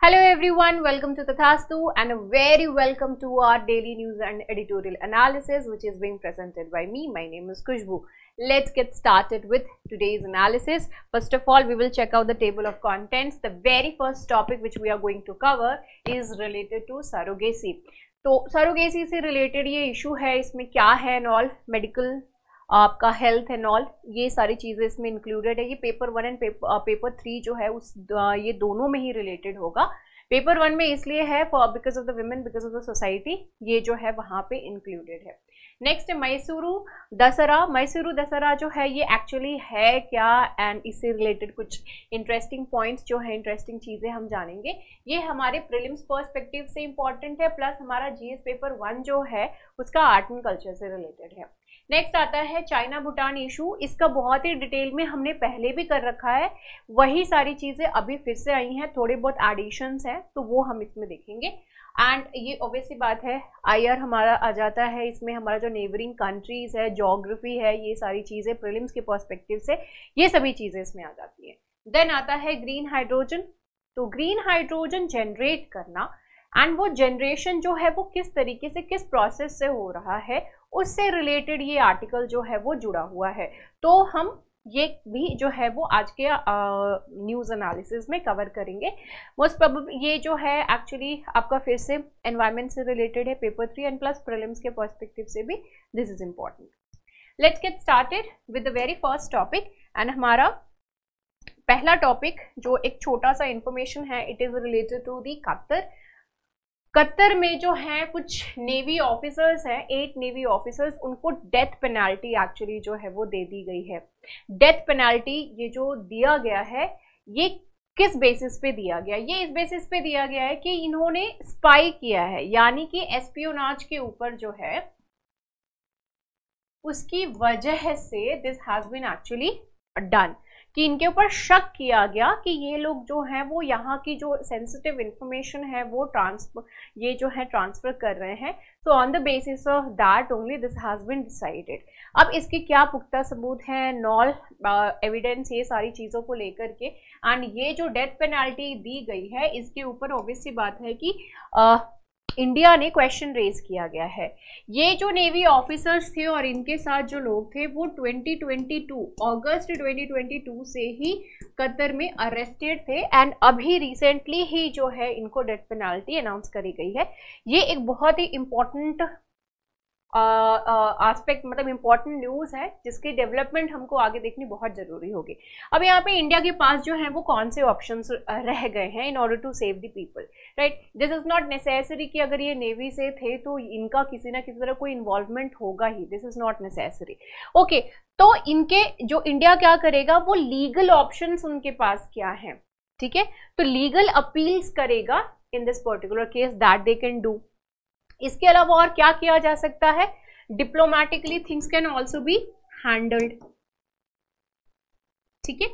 Hello everyone, welcome to Tathastu and a very welcome to our daily news and editorial analysis which is being presented by me. My name is Khushbu. Let's get started with today's analysis. First of all, we will check out the table of contents. The very first topic which we are going to cover is related to surrogacy. तो surrogacy से related ये issue है, इसमें क्या है and all, medical आपका health and all, ये सारी चीज़ें इसमें इंक्लूडेड है. ये पेपर 1 एंड पेपर 3 जो है उस ये दोनों में ही रिलेटेड होगा. पेपर 1 में इसलिए है for because of the women, because of the society, ये जो है वहाँ पे इंक्लूडेड है. नेक्स्ट मैसूरू दशहरा. मैसूरू दशहरा जो है ये एक्चुअली है क्या एंड इससे रिलेटेड कुछ इंटरेस्टिंग पॉइंट्स जो है, इंटरेस्टिंग चीज़ें हम जानेंगे. ये हमारे प्रीलिम्स पर्सपेक्टिव से इंपॉर्टेंट है, प्लस हमारा जीएस पेपर 1 जो है उसका आर्ट एंड कल्चर से रिलेटेड है. नेक्स्ट आता है चाइना भूटान इशू. इसका बहुत ही डिटेल में हमने पहले भी कर रखा है, वही सारी चीज़ें अभी फिर से आई हैं, थोड़े बहुत एडिशंस हैं तो वो हम इसमें देखेंगे. एंड ये ऑब्वियसली बात है, आईआर हमारा आ जाता है इसमें, हमारा जो नेबरिंग कंट्रीज है, ज्योग्राफी है, ये सारी चीज़ें प्रीलिम्स के पर्सपेक्टिव से ये सभी चीज़ें इसमें आ जाती हैं. देन आता है ग्रीन हाइड्रोजन. तो ग्रीन हाइड्रोजन जनरेट करना एंड वो जनरेशन जो है वो किस तरीके से, किस प्रोसेस से हो रहा है, उससे रिलेटेड ये आर्टिकल जो है वो जुड़ा हुआ है. तो हम ये भी जो है वो आज के न्यूज़ एनालिसिस में कवर करेंगे. मोस्ट प्रोबेबली ये जो है एक्चुअली आपका फिर से एनवायरनमेंट से रिलेटेड है, पेपर 3 एंड प्लस प्रीलिम्स के पर्सपेक्टिव से भी this is important. Let's get started with the very first topic. And हमारा पहला टॉपिक जो एक छोटा सा इंफॉर्मेशन है, it is related to the Qatar. Qatar में जो है कुछ नेवी ऑफिसर्स हैं, 8 नेवी ऑफिसर्स, उनको डेथ पेनाल्टी एक्चुअली जो है वो दे दी गई है. डेथ पेनाल्टी ये जो दिया गया है ये किस बेसिस पे दिया गया? ये इस बेसिस पे दिया गया है कि इन्होंने स्पाई किया है, यानी कि एस्पियोनाज के ऊपर जो है उसकी वजह से this has been actually done, कि इनके ऊपर शक किया गया कि ये लोग जो हैं वो यहाँ की जो सेंसिटिव इंफॉर्मेशन है वो ट्रांसफर कर रहे हैं. तो on the basis of that only this has been decided. अब इसके क्या पुख्ता सबूत हैं, नॉल एविडेंस, ये सारी चीज़ों को लेकर के, एंड ये जो डेथ पेनाल्टी दी गई है इसके ऊपर ऑब्वियसली बात है कि इंडिया ने क्वेश्चन रेज किया गया है. ये जो नेवी ऑफिसर्स थे और इनके साथ जो लोग थे वो 2022 अगस्त 2022 से ही कतर में अरेस्टेड थे एंड अभी रिसेंटली ही जो है इनको डेथ पेनाल्टी अनाउंस करी गई है. ये एक बहुत ही इम्पोर्टेंट एस्पेक्ट, मतलब इम्पोर्टेंट न्यूज़ है जिसकी डेवलपमेंट हमको आगे देखनी बहुत ज़रूरी होगी. अब यहाँ पे इंडिया के पास जो है वो कौन से ऑप्शंस रह गए हैं in order to save the people, right. This is not necessary कि अगर ये नेवी से थे तो इनका किसी ना किसी तरह कोई इन्वॉल्वमेंट होगा ही, this is not necessary. Okay, तो इनके जो इंडिया क्या करेगा, वो लीगल ऑप्शंस उनके पास क्या हैं, ठीक है. तो लीगल अपील्स करेगा in this particular case, that they can do. इसके अलावा और क्या किया जा सकता है, diplomatically things can also be handled, ठीक है.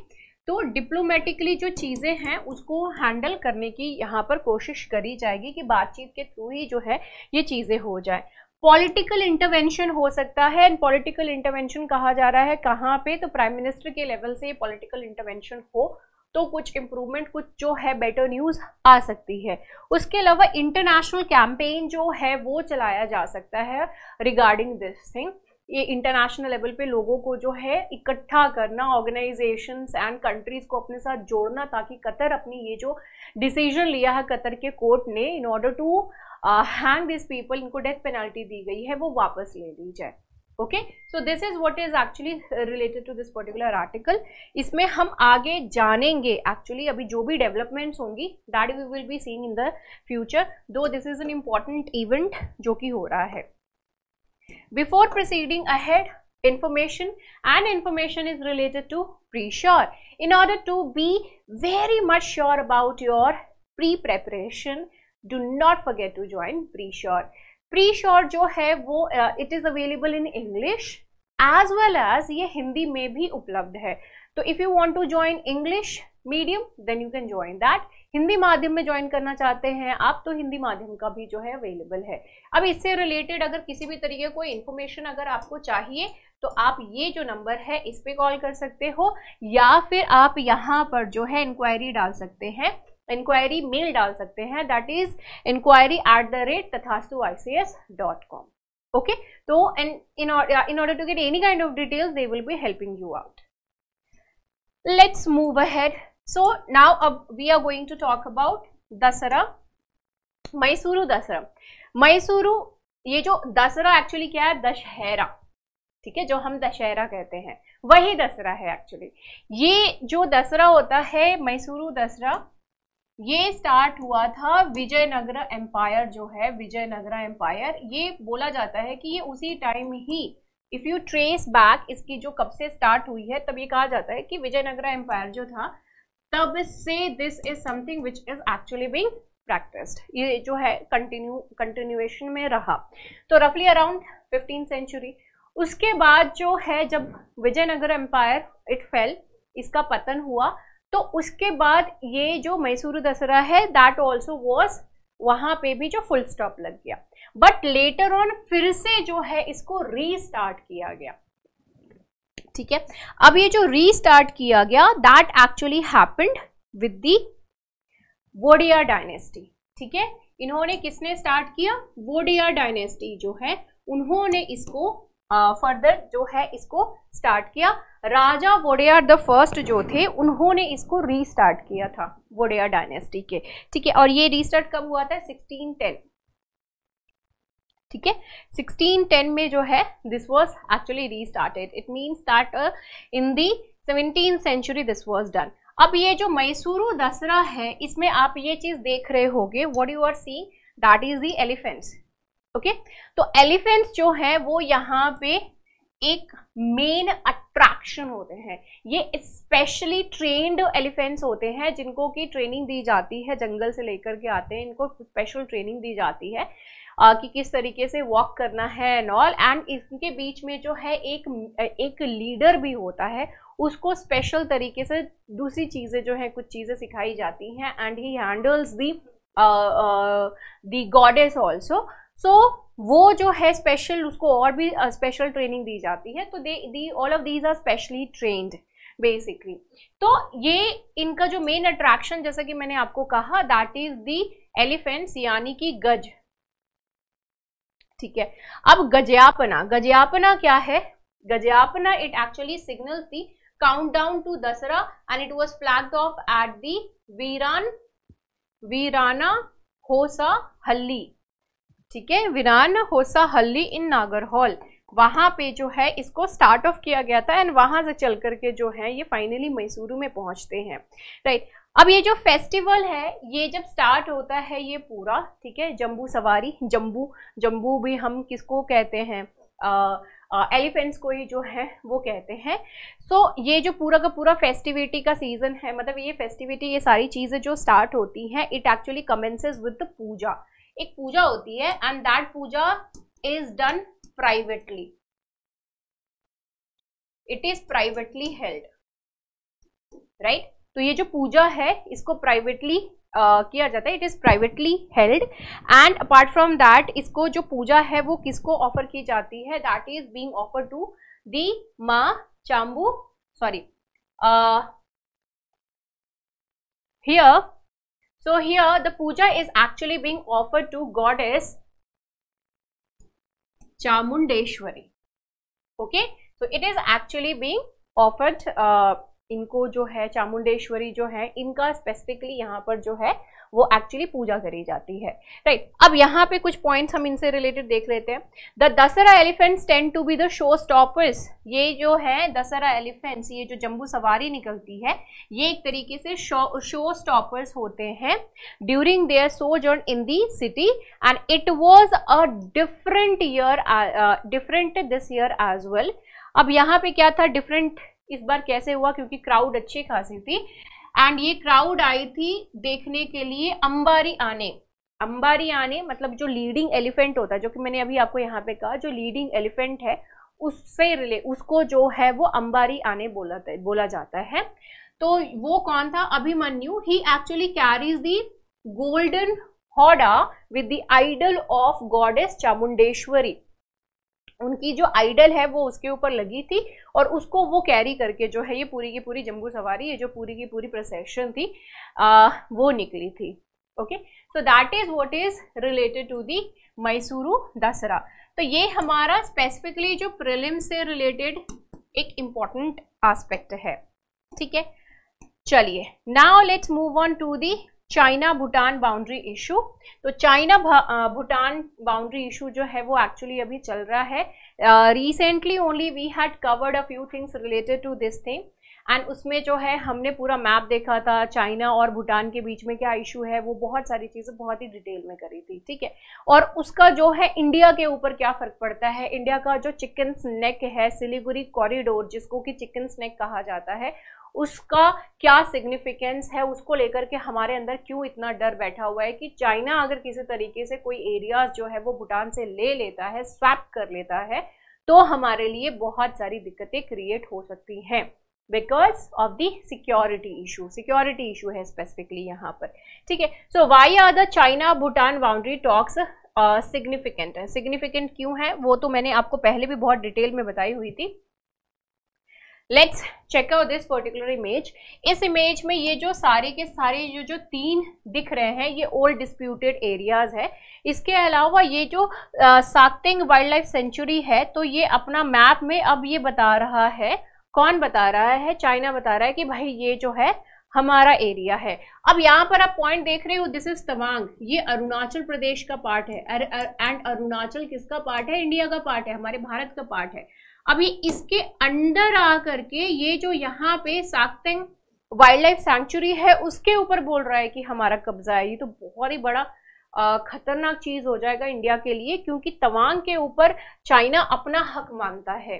तो डिप्लोमेटिकली जो चीजें हैं उसको हैंडल करने की यहाँ पर कोशिश करी जाएगी कि बातचीत के थ्रू ही जो है ये चीजें हो जाए. पॉलिटिकल इंटरवेंशन हो सकता है, एंड पॉलिटिकल इंटरवेंशन कहा जा रहा है कहाँ पे, तो प्राइम मिनिस्टर के लेवल से पॉलिटिकल इंटरवेंशन हो तो कुछ इम्प्रूवमेंट, कुछ जो है बेटर न्यूज़ आ सकती है. उसके अलावा इंटरनेशनल कैंपेन जो है वो चलाया जा सकता है रिगार्डिंग दिस थिंग. ये इंटरनेशनल लेवल पे लोगों को जो है इकट्ठा करना, ऑर्गेनाइजेशंस एंड कंट्रीज को अपने साथ जोड़ना, ताकि कतर अपनी ये जो डिसीजन लिया है कतर के कोर्ट ने in order to hang this people, इनको डेथ पेनाल्टी दी गई है, वो वापस ले ली जाए. Okay, so this is what is actually related to this particular article. इसमें हम आगे जानेंगे एक्चुअली अभी जो भी डेवलपमेंट्स होंगी, that we will be seeing in the future, though this is an important event जो कि हो रहा है. Before proceeding ahead, information is related to pre-sure. In order to be very much sure about your pre-preparation, do not forget to join pre-sure. Pre sure जो है वो it is available in English as well as ये हिंदी में भी उपलब्ध है. तो if you want to join English medium then you can join that. Hindi माध्यम में ज्वाइन करना चाहते हैं आप तो हिंदी माध्यम का भी जो है अवेलेबल है. अब इससे रिलेटेड अगर किसी भी तरीके कोई इन्फॉर्मेशन अगर आपको चाहिए तो आप ये जो नंबर है इस पे कॉल कर सकते हो, या फिर आप यहाँ पर जो है इंक्वायरी डाल सकते हैं इंक्वायरी मेल डाल सकते हैं, that is inquiry@tathastuics.com. Okay, so and in order to get any kind of details, they will be helping you out. Let's move ahead. So now we are going to talk about Dussehra, Mysuru Dussehra. Mysuru, ये जो Dussehra actually क्या है, दशहरा, ठीक है, जो हम दशहरा कहते हैं वही दशहरा है एक्चुअली. ये जो दशहरा होता है मैसूरू दशहरा, ये स्टार्ट हुआ था विजयनगर एम्पायर, जो है विजयनगर एम्पायर. ये बोला जाता है कि ये उसी time he, if you trace back इसकी जो कब से स्टार्ट हुई है, तब ये कहा जाता है कि विजयनगर एम्पायर जो था तब से this is something which is actually being practised. ये जो है कंटिन्यूएशन में रहा. तो रफली अराउंड 15th सेंचुरी. उसके बाद जो है जब विजयनगर एम्पायर इट फेल, इसका पतन हुआ, तो उसके बाद ये जो मैसूरू दशहरा है दैट ऑल्सो वॉज, वहां पे भी जो फुल स्टॉप लग गया. बट लेटर ऑन फिर से जो है इसको रीस्टार्ट किया गया. ठीक है, अब ये जो रीस्टार्ट किया गया that actually happened with the Wodeyar dynasty. ठीक है, इन्होंने किसने स्टार्ट किया, वोडिया डायनेस्टी जो है उन्होंने इसको फर्दर जो है इसको स्टार्ट किया. राजा वोडियार द फर्स्ट जो थे उन्होंने इसको रीस्टार्ट किया था वोडिया डायनेस्टी के. ठीक है, और ये रीस्टार्ट कब हुआ था, 1610. ठीक है, 1610 में जो है this was actually restarted. It means that in the 17th century this was done. अब ये जो मैसूरू दशहरा है इसमें आप ये चीज देख रहे होंगे, what you are seeing that is the elephants. Okay, तो एलिफेंट्स जो है वो यहाँ पे एक मेन अट्रैक्शन होते हैं. ये स्पेशली ट्रेन्ड एलिफेंट्स होते हैं जिनको की ट्रेनिंग दी जाती है, जंगल से लेकर के आते हैं, इनको स्पेशल ट्रेनिंग दी जाती है कि किस तरीके से वॉक करना है एंड ऑल. एंड इसके बीच में जो है एक लीडर भी होता है, उसको स्पेशल तरीके से दूसरी चीजें जो है कुछ चीजें सिखाई जाती हैं. And he handles the goddess also. So वो जो है स्पेशल, उसको और भी स्पेशल ट्रेनिंग दी जाती है. तो they all of these are specially trained basically. तो ये इनका जो मेन अट्रैक्शन, जैसा कि मैंने आपको कहा, दैट इज दी एलिफेंट्स यानी कि गज. ठीक है, अब गजयापना, गजयापना क्या है, Gajapayana it actually signals the countdown to Dussehra and it was flagged off at the Veerana Hosahalli. ठीक है, वीरान होसा हल्ली इन नागरहोल, वहां पे जो है इसको स्टार्ट ऑफ किया गया था. एंड वहां से चल करके जो है ये फाइनली मैसूरू में पहुंचते हैं. राइट, अब ये जो फेस्टिवल है ये जब स्टार्ट होता है ये पूरा, ठीक है, जम्बू सवारी, जम्बू भी हम किसको कहते हैं, एलिफेंट्स को ही जो है वो कहते हैं. सो ये जो पूरा का पूरा फेस्टिविटी का सीजन है, मतलब ये फेस्टिविटी, ये सारी चीजें जो स्टार्ट होती हैं, it actually commences with the puja. एक पूजा होती है and that puja is done privately. It is privately held. Right, तो ये जो पूजा है इसको प्राइवेटली किया जाता है. It is privately held. And apart from that इसको जो पूजा है वो किसको ऑफर की जाती है, that is being offer to the Maa चाम्बू, sorry here. So here the puja is actually being offered to goddess Chamundeshwari. Okay, so it is actually being offered इनको जो है चामुंडेश्वरी जो है इनका स्पेसिफिकली यहाँ पर जो है वो एक्चुअली पूजा करी जाती है. राइट, अब यहाँ पे कुछ पॉइंट्स हम इनसे रिलेटेड देख लेते हैं. The Dussehra elephants tend to be the show stoppers. ये जो है दशहरा एलिफेंट्स, ये जो जम्बू सवारी निकलती है, ये एक तरीके से शो स्टॉपर्स होते हैं during their sojourn in the city. And it was a different this year as well. अब यहाँ पे क्या था डिफरेंट इस बार कैसे हुआ, क्योंकि क्राउड अच्छी खासी थी. एंड ये क्राउड आई थी देखने के लिए अंबारी आने. अंबारी आने मतलब जो लीडिंग एलिफेंट होता है, जो कि मैंने अभी आपको यहाँ पे कहा, जो लीडिंग एलिफेंट है उससे उसको जो है वो अंबारी आने बोला जाता है. तो वो कौन था, Abhimanyu. He actually carries the golden howdah with the idol of goddess Chamundeshwari. उनकी जो आइडल है वो उसके ऊपर लगी थी और उसको वो कैरी करके जो है ये पूरी की पूरी जम्बू सवारी, ये जो पूरी की पूरी प्रोसेशन थी वो निकली थी। Okay, so that is what is related to the Mysuru Dasara. तो ये हमारा स्पेसिफिकली जो प्रीलिम से रिलेटेड एक इम्पॉर्टेंट एस्पेक्ट है। ठीक है, चलिए now let's move on to the China Bhutan boundary issue. तो चाइना भूटान बाउंड्री इशू जो है वो एक्चुअली अभी चल रहा है। Recently only we had covered a few things related to this thing and उसमें जो है हमने पूरा मैप देखा था, चाइना और भूटान के बीच में क्या इशू है, वो बहुत सारी चीज़ें बहुत ही डिटेल में करी थी। ठीक है, और उसका जो है इंडिया के ऊपर क्या फ़र्क पड़ता है, इंडिया का जो चिकन स्नैक है, सिलीगुड़ी कॉरिडोर जिसको कि चिकन स्नैक कहा जाता है, उसका क्या सिग्निफिकेंस है, उसको लेकर के हमारे अंदर क्यों इतना डर बैठा हुआ है कि चाइना अगर किसी तरीके से कोई एरियाज जो है वो भूटान से ले लेता है, स्वैप कर लेता है, तो हमारे लिए बहुत सारी दिक्कतें क्रिएट हो सकती हैं because of the security issue है स्पेसिफिकली यहाँ पर। ठीक है, so why are the China Bhutan boundary talks significant है। सिग्निफिकेंट क्यों है वो तो मैंने आपको पहले भी बहुत डिटेल में बताई हुई थी। Let's check out this particular image. इस इमेज में ये जो सारे के सारे जो तीन दिख रहे हैं ये ओल्ड डिस्प्यूटेड एरियाज है। इसके अलावा ये जो साक्तेंग वाइल्ड लाइफ सेंचुरी है, तो ये अपना मैप में अब ये बता रहा है, कौन बता रहा है, चाइना बता रहा है कि भाई ये जो है हमारा एरिया है। अब यहाँ पर आप पॉइंट देख रहे हो, दिस इज तवांग, ये अरुणाचल प्रदेश का पार्ट है एंड अरुणाचल किसका पार्ट है, इंडिया का पार्ट है, हमारे भारत का पार्ट है। अभी इसके अंडर आ करके ये जो यहाँ पे साक्तेंग वाइल्ड लाइफ सैंक्चुरी है उसके ऊपर बोल रहा है कि हमारा कब्जा है। ये तो बहुत ही बड़ा खतरनाक चीज हो जाएगा इंडिया के लिए, क्योंकि तवांग के ऊपर चाइना अपना हक मानता है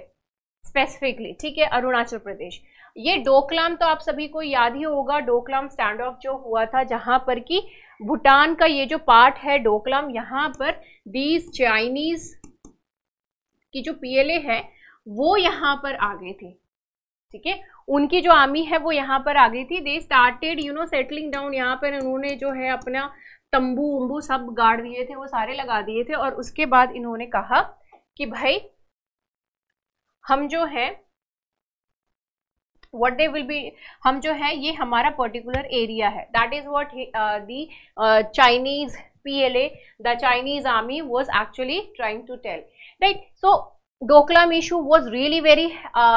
स्पेसिफिकली। ठीक है, अरुणाचल प्रदेश, ये डोकलाम तो आप सभी को याद ही होगा, डोकलाम स्टैंड ऑफ जो हुआ था जहां पर कि भूटान का ये जो पार्ट है डोकलाम, यहाँ पर दीज चाइनीज की जो पीएलए है वो यहाँ पर आ गई थी। ठीक है, उनकी जो आर्मी है वो यहाँ पर आ गई थी। दे स्टार्टेड सेटलिंग डाउन, यहाँ पर उन्होंने जो है अपना तंबू उम्बू सब गाड़ दिए थे, वो सारे लगा दिए थे, और उसके बाद इन्होंने कहा कि भाई हम जो है व्हाट दे विल बी, हम जो है ये हमारा पर्टिकुलर एरिया है, that is what the Chinese PLA, the Chinese army was actually trying to tell, right. So Doklam issue was really very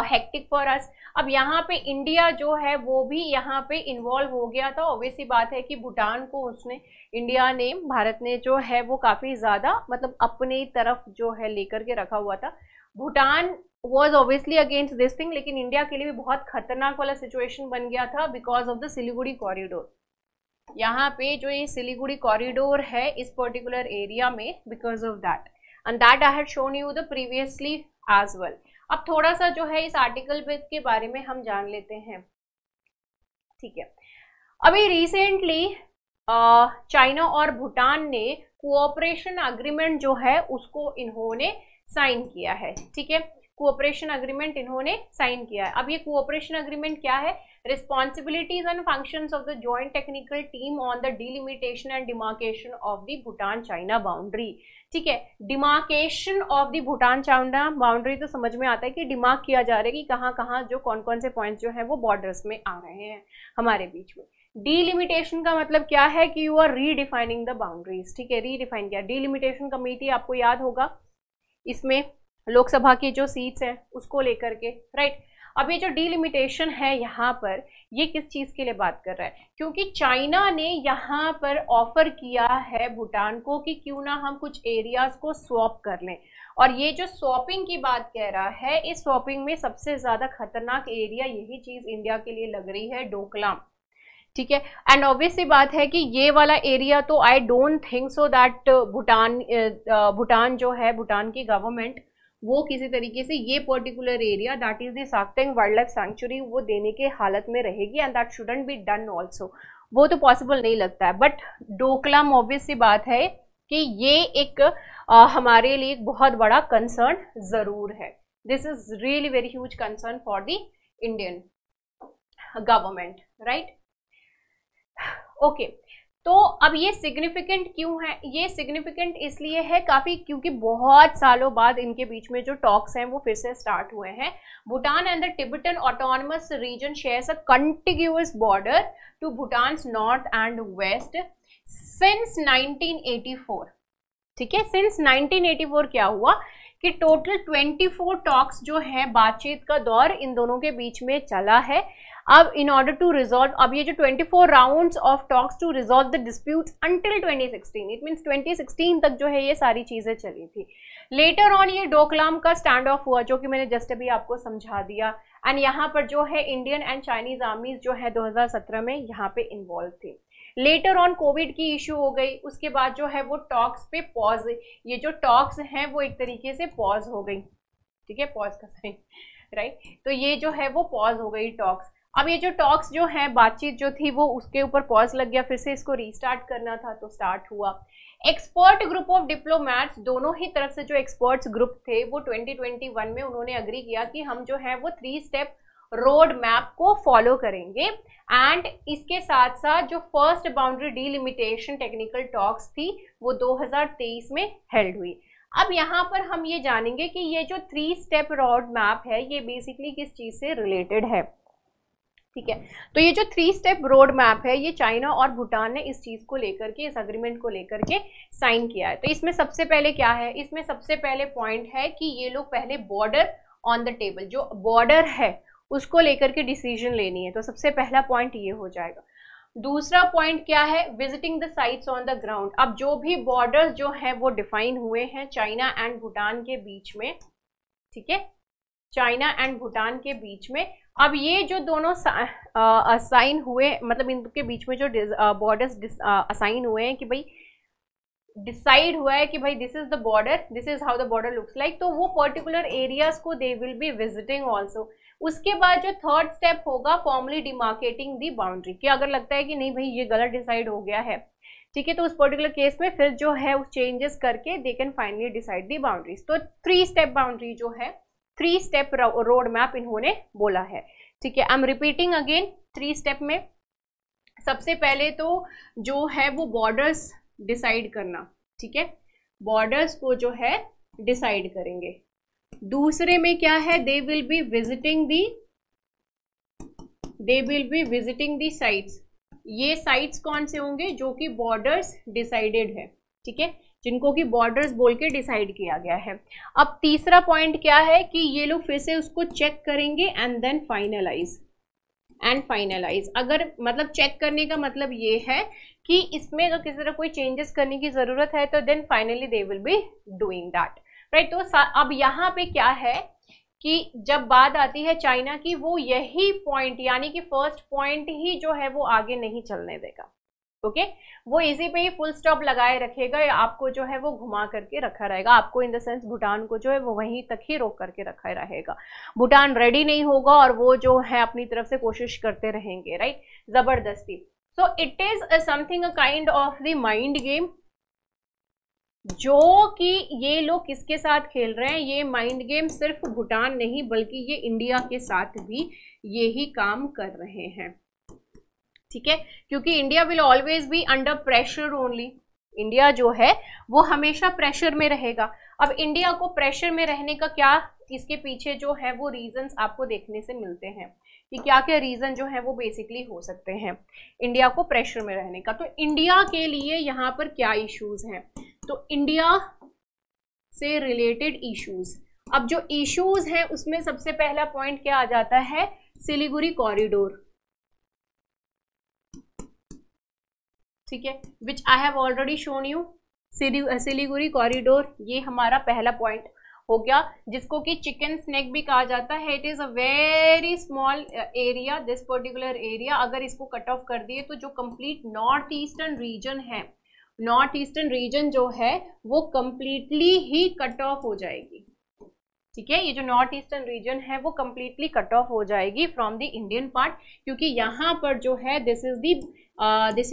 hectic for us. अब यहाँ पे इंडिया जो है वो भी यहाँ पे इन्वॉल्व हो गया था। ऑब्वियस सी बात है कि भूटान को उसने, इंडिया ने, भारत ने जो है वो काफी ज्यादा मतलब अपनी तरफ जो है लेकर के रखा हुआ था। Bhutan was obviously against this thing, लेकिन इंडिया के लिए भी बहुत खतरनाक वाला सिचुएशन बन गया था because of the Siliguri corridor. यहाँ पे जो ये सिलीगुड़ी कॉरिडोर है इस पर्टिकुलर एरिया में, because of that, and that I had shown you the previously as well. अब थोड़ा सा जो है इस आर्टिकल के बारे में हम जान लेते हैं। ठीक है, अभी रिसेंटली चाइना और भूटान ने कोऑपरेशन एग्रीमेंट जो है उसको इन्होंने साइन किया है। ठीक है, कोऑपरेशन एग्रीमेंट इन्होंने साइन किया है। अब ये कोऑपरेशन एग्रीमेंट क्या है, responsibilities and functions of the joint technical team on the delimitation and demarcation of the Bhutan China boundary. ठीक है, demarcation of the Bhutan China boundary तो समझ में आता है कि डिमार्क किया जा रहा है कि कहाँ कहाँ जो कौन कौन से पॉइंट्स जो है वो बॉर्डर्स में आ रहे हैं हमारे बीच में। डिलिमिटेशन का मतलब क्या है कि you are redefining the boundaries. ठीक है, रीडिफाइन किया। डिलिमिटेशन कमेटी आपको याद होगा, इसमें लोकसभा की जो सीट्स हैं उसको लेकर के, राइट। अब ये जो डिलिमिटेशन है यहाँ पर, ये किस चीज़ के लिए बात कर रहा है, क्योंकि चाइना ने यहाँ पर ऑफर किया है भूटान को कि क्यों ना हम कुछ एरियाज को स्वैप कर लें। और ये जो स्वैपिंग की बात कह रहा है, इस स्वैपिंग में सबसे ज़्यादा खतरनाक एरिया यही चीज़ इंडिया के लिए लग रही है, डोकलाम। ठीक है, एंड ऑब्वियस सी बात है कि ये वाला एरिया तो I don't think so that Bhutan जो है, भूटान की गवर्नमेंट वो किसी तरीके से ये particular area that is the Sakteng wildlife sanctuary वो देने के हालत में रहेगी, and that shouldn't be done also. वो तो पॉसिबल नहीं लगता है। बट डोकलाम ऑब्वियस सी बात है कि ये एक हमारे लिए एक बहुत बड़ा कंसर्न जरूर है। This is really very huge concern for the Indian government, right. Okay, तो अब ये सिग्निफिकेंट क्यों है? ये सिग्निफिकेंट इसलिए है काफ़ी, क्योंकि बहुत सालों बाद इनके बीच में जो टॉक्स हैं वो फिर से स्टार्ट हुए हैं. Bhutan and the Tibetan autonomous region shares a contiguous border to Bhutan's north and west since 1984. ठीक है, सिंस 1984 क्या हुआ कि टोटल 24 टॉक्स जो है, बातचीत का दौर इन दोनों के बीच में चला है. अब इन ऑर्डर टू रिजॉल्व, अब ये जो 24 rounds of talks to resolve the disputes until 2016, it means 2016 तक जो है ये सारी चीजें चली थी. लेटर ऑन ये डोकलाम का स्टैंड ऑफ हुआ, जो कि मैंने जस्ट अभी आपको समझा दिया. एंड यहाँ पर जो है इंडियन एंड चाइनीज आर्मीज जो है 2017 में यहाँ पे इन्वॉल्व थी. लेटर ऑन कोविड की इशू हो गई, उसके बाद जो है वो टॉक्स पे पॉज, ये जो टॉक्स हैं वो एक तरीके से पॉज हो गई. ठीक है, पॉज का साइन, राइट. तो ये जो है वो पॉज हो गई टॉक्स. अब ये जो टॉक्स जो है, बातचीत जो थी वो उसके ऊपर पॉज लग गया, फिर से इसको रीस्टार्ट करना था तो स्टार्ट हुआ. एक्सपर्ट ग्रुप ऑफ डिप्लोमैट्स, दोनों ही तरफ से जो एक्सपर्ट्स ग्रुप थे वो 2021 में उन्होंने अग्री किया कि हम जो है वो 3 स्टेप रोड मैप को फॉलो करेंगे. एंड इसके साथ साथ जो first boundary delimitation technical talks थी वो 2023 में हेल्ड हुई. अब यहाँ पर हम ये जानेंगे कि ये जो 3 स्टेप रोड मैप है ये बेसिकली किस चीज से रिलेटेड है. ठीक है, तो ये जो 3 स्टेप रोड मैप है ये चाइना और भूटान ने इस चीज को लेकर के, इस अग्रीमेंट को लेकर के साइन किया है. तो इसमें सबसे पहले क्या है, इसमें सबसे पहले पॉइंट है कि ये लोग पहले बॉर्डर ऑन द टेबल, जो बॉर्डर है उसको लेकर के डिसीजन लेनी है. तो सबसे पहला पॉइंट ये हो जाएगा. दूसरा पॉइंट क्या है, visiting the sites on the ground. अब जो भी बॉर्डर्स जो है वो डिफाइन हुए हैं चाइना एंड भूटान के बीच में, ठीक है, चाइना एंड भूटान के बीच में. अब ये जो दोनों असाइन हुए, मतलब इनके बीच में जो बॉर्डर्स असाइन हुए हैं कि भाई डिसाइड हुआ है कि भाई this is the border, this is how the border looks like, तो वो पर्टिकुलर एरियाज को दे विल बी विजिटिंग ऑल्सो. उसके बाद जो थर्ड स्टेप होगा, फॉर्मली डिमार्केटिंग दी बाउंड्री, कि अगर लगता है कि नहीं भाई ये गलत डिसाइड हो गया है, ठीक है, तो उस पर्टिकुलर केस में फिर जो है उस चेंजेस करके they can finally decide the boundaries. तो 3 स्टेप बाउंड्री जो है, 3 स्टेप रोड मैप इन्होंने बोला है. ठीक है, I am repeating again. 3 step में सबसे पहले तो जो है वो बॉर्डर्स डिसाइड करना. ठीक है, बॉर्डर्स को जो है डिसाइड करेंगे. दूसरे में क्या है, दे will be visiting the sites. ये साइट्स कौन से होंगे, जो कि बॉर्डर्स डिसाइडेड है. ठीक है, जिनको कि बॉर्डर्स बोल के डिसाइड किया गया है. अब तीसरा पॉइंट क्या है कि ये लोग फिर से उसको चेक करेंगे एंड देन फाइनलाइज. अगर मतलब चेक करने का मतलब ये है कि इसमें अगर किसी तरह कोई चेंजेस करने की जरूरत है तो then finally they will be doing that, right. तो अब यहाँ पे क्या है कि जब बात आती है चाइना की, वो यही पॉइंट यानी कि फर्स्ट पॉइंट ही जो है वो आगे नहीं चलने देगा. ओके, वो इसी पे ही फुल स्टॉप लगाए रखेगा, या आपको जो है वो घुमा करके रखा रहेगा. आपको इन द सेंस भूटान को जो है वो वहीं तक ही रोक करके रखा रहेगा. भूटान रेडी नहीं होगा और वो जो है अपनी तरफ से कोशिश करते रहेंगे, राइट, जबरदस्ती. So it is something a kind of the mind game, जो कि ये लोग किसके साथ खेल रहे हैं. ये माइंड गेम सिर्फ भूटान नहीं बल्कि ये इंडिया के साथ भी यही काम कर रहे हैं. ठीक है, क्योंकि India will always be under pressure only. India जो है वो हमेशा प्रेशर में रहेगा. अब इंडिया को प्रेशर में रहने का क्या, इसके पीछे जो है वो रीजंस आपको देखने से मिलते हैं कि क्या क्या रीजन जो है वो बेसिकली हो सकते हैं इंडिया को प्रेशर में रहने का. तो इंडिया के लिए यहाँ पर क्या इश्यूज हैं, तो इंडिया से रिलेटेड इश्यूज. अब जो इश्यूज हैं उसमें सबसे पहला पॉइंट क्या आ जाता है, सिलीगुड़ी कॉरिडोर. ठीक है, which I have already shown you. Siliguri corridor ये हमारा पहला पॉइंट हो गया, जिसको कि चिकन स्नेक भी कहा जाता है. It is a very small area, this particular area. अगर इसको कट ऑफ कर दिए तो जो कंप्लीट नॉर्थ ईस्टर्न रीजन है, नॉर्थ ईस्टर्न रीजन जो है वो कंप्लीटली ही कट ऑफ हो जाएगी. ठीक है, ये जो नॉर्थ ईस्टर्न रीजन है वो कंप्लीटली कट ऑफ हो जाएगी फ्रॉम द इंडियन पार्ट, क्योंकि यहाँ पर जो है दिस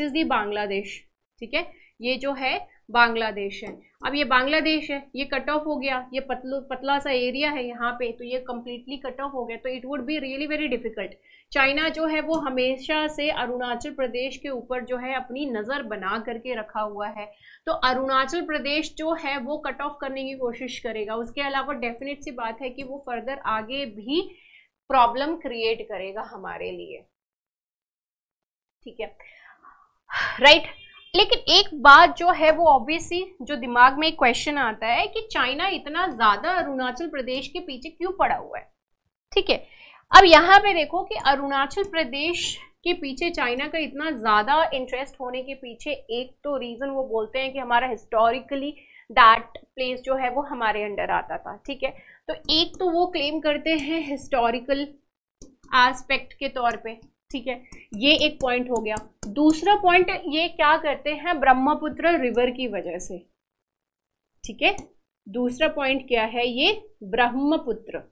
इज दी बांग्लादेश. ठीक है, ये जो है बांग्लादेश है। अब ये बांग्लादेश है, ये कट ऑफ हो गया, ये पतला सा एरिया है यहाँ पे, तो ये कंप्लीटली कट ऑफ हो गया, तो it would be really very difficult. China जो है वो हमेशा से अरुणाचल प्रदेश के ऊपर जो है अपनी नज़र बना करके रखा हुआ है, तो अरुणाचल प्रदेश जो है वो कट ऑफ करने की कोशिश करेगा। उसके अलावा डेफिनेट सी बात है कि वो फर्दर आगे भी प्रॉब्लम क्रिएट करेगा हमारे लिए, ठीक है, राइट। लेकिन एक बात जो है वो ऑब्वियसली जो दिमाग में एक क्वेश्चन आता है कि चाइना इतना ज्यादा अरुणाचल प्रदेश के पीछे क्यों पड़ा हुआ है, ठीक है। अब यहाँ पे देखो कि अरुणाचल प्रदेश के पीछे चाइना का इतना ज्यादा इंटरेस्ट होने के पीछे एक तो रीजन वो बोलते हैं कि हमारा हिस्टोरिकली दैट प्लेस जो है वो हमारे अंडर आता था, ठीक है। तो एक तो वो क्लेम करते हैं हिस्टोरिकल एस्पेक्ट के तौर पे, ठीक है, ये एक पॉइंट हो गया। दूसरा पॉइंट ये क्या करते हैं, ब्रह्मपुत्र रिवर की वजह से, ठीक है। दूसरा पॉइंट क्या है, ये ब्रह्मपुत्र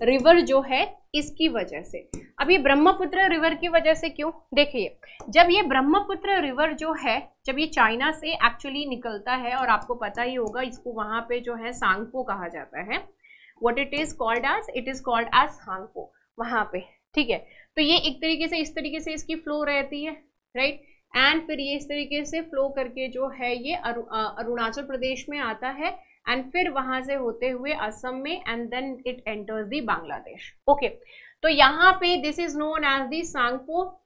रिवर जो है इसकी वजह से। अब ये ब्रह्मपुत्र रिवर की वजह से क्यों, देखिए जब ये ब्रह्मपुत्र रिवर जो है जब ये चाइना से एक्चुअली निकलता है, और आपको पता ही होगा इसको वहां पे जो है सांगपो कहा जाता है, what it is called as Tsangpo वहां पे, ठीक है। तो ये एक तरीके से इस तरीके से इसकी फ्लो रहती है, राइट, एंड फिर ये इस तरीके से फ्लो करके जो है ये अरुणाचल प्रदेश में आता है, एंड फिर वहां से होते हुए असम में, and then it enters the Bangladesh, okay. तो यहाँ पे this is known as the Tsangpo,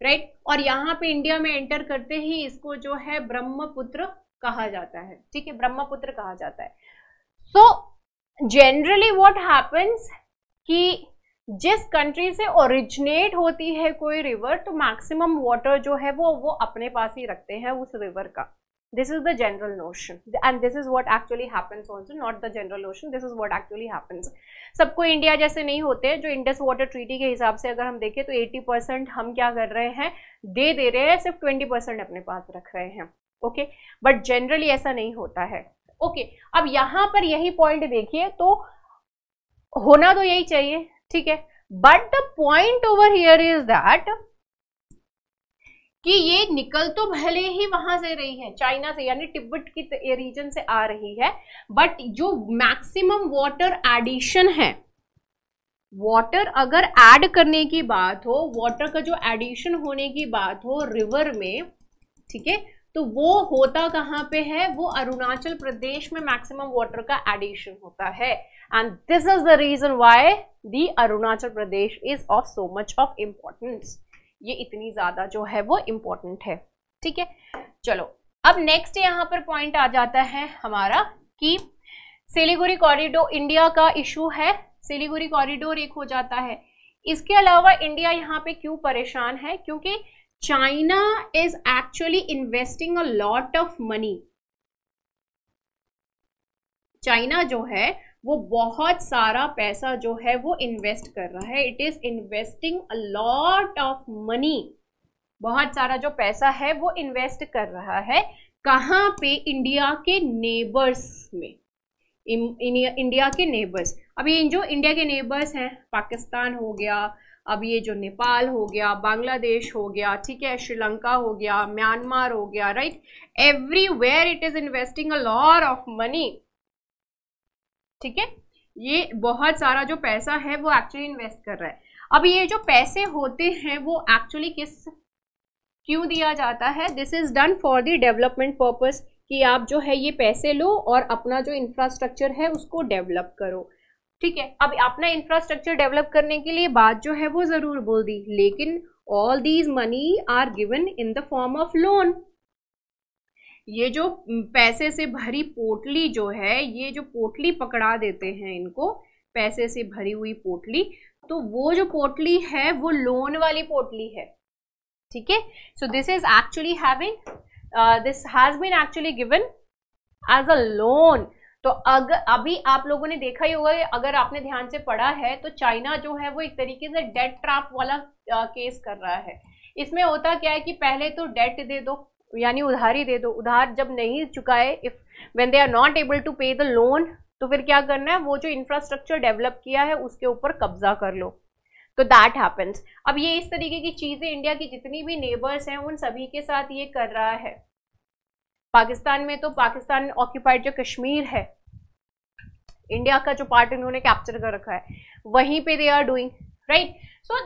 right, और यहाँ पे इंडिया में एंटर करते ही इसको जो है ब्रह्मपुत्र कहा जाता है, ठीक है, ब्रह्मपुत्र कहा जाता है। सो जनरली व्हाट हैपेंस कि जिस कंट्री से ओरिजिनेट होती है कोई रिवर, तो मैक्सिमम वाटर जो है वो अपने पास ही रखते हैं उस रिवर का। This is the general notion, and this is what actually happens also, not the general notion, this is what actually happens. सबको इंडिया जैसे नहीं होते, जो इंडस वाटर ट्रीटी के हिसाब से अगर हम देखें तो 80% हम क्या कर रहे हैं, दे रहे हैं, सिर्फ 20% अपने पास रख रहे हैं, ओके, बट जनरली ऐसा नहीं होता है, ओके। अब यहाँ पर यही पॉइंट देखिए, तो होना तो यही चाहिए, ठीक है, but the point over here is that कि ये निकल तो भले ही वहां से रही है, चाइना से, यानी तिब्बत की रीजन से आ रही है, बट जो मैक्सिमम वाटर एडिशन है, वाटर अगर ऐड करने की बात हो, वाटर का जो एडिशन होने की बात हो रिवर में, ठीक है, तो वो होता कहाँ पे है, वो अरुणाचल प्रदेश में मैक्सिमम वाटर का एडिशन होता है, and this is the reason why the Arunachal Pradesh is of so much of importance. ये इतनी ज्यादा जो है वो इम्पोर्टेंट है, ठीक है। चलो अब नेक्स्ट यहाँ पर पॉइंट आ जाता है हमारा कि सिलीगुड़ी कॉरिडोर इंडिया का इशू है, सिलीगुड़ी कॉरिडोर एक हो जाता है। इसके अलावा इंडिया यहाँ पे क्यों परेशान है, क्योंकि China is actually investing a lot of money. China जो है वो बहुत सारा पैसा जो है वो इन्वेस्ट कर रहा है, it is investing a lot of money, बहुत सारा जो पैसा है वो इन्वेस्ट कर रहा है, कहाँ पे, इंडिया के नेबर्स में, इंडिया के नेबर्स। अब ये जो इंडिया के नेबर्स हैं, पाकिस्तान हो गया, अब ये जो नेपाल हो गया, बांग्लादेश हो गया, ठीक है, श्रीलंका हो गया, म्यांमार हो गया, right, everywhere it is investing a lot of money, ठीक है, ये बहुत सारा जो पैसा है वो एक्चुअली इन्वेस्ट कर रहा है। अब ये जो पैसे होते हैं वो एक्चुअली क्यों दिया जाता है, this is done for the development purpose, कि आप जो है ये पैसे लो और अपना जो इंफ्रास्ट्रक्चर है उसको डेवलप करो, ठीक है। अब अपना इंफ्रास्ट्रक्चर डेवलप करने के लिए बात जो है वो जरूर बोल दी, लेकिन all these money are given in the form of loan. ये जो पैसे से भरी पोटली जो है, ये जो पोटली पकड़ा देते हैं इनको, पैसे से भरी हुई पोटली, तो वो जो पोटली है वो लोन वाली पोटली है, ठीक है। So this is actually having, this has been actually given as a loan. तो अगर अभी आप लोगों ने देखा ही होगा, अगर आपने ध्यान से पढ़ा है, तो चाइना जो है वो एक तरीके से डेट ट्रैप वाला केस कर रहा है। इसमें होता क्या है कि पहले तो डेट दे दो, यानी उधारी दे दो, उधार जब नहीं चुकाए, if when they are not able to pay the loan, तो फिर क्या करना है, वो जो इंफ्रास्ट्रक्चर डेवलप किया है उसके ऊपर कब्जा कर लो। तो दैट हैपेंस। अब ये इस तरीके की चीजें इंडिया की जितनी भी नेबर्स हैं उन सभी के साथ ये कर रहा है। पाकिस्तान में तो पाकिस्तान ऑक्यूपाइड जो कश्मीर है, इंडिया का जो पार्ट इन्होंने कैप्चर कर रखा है, वहीं पे they are doing, right. So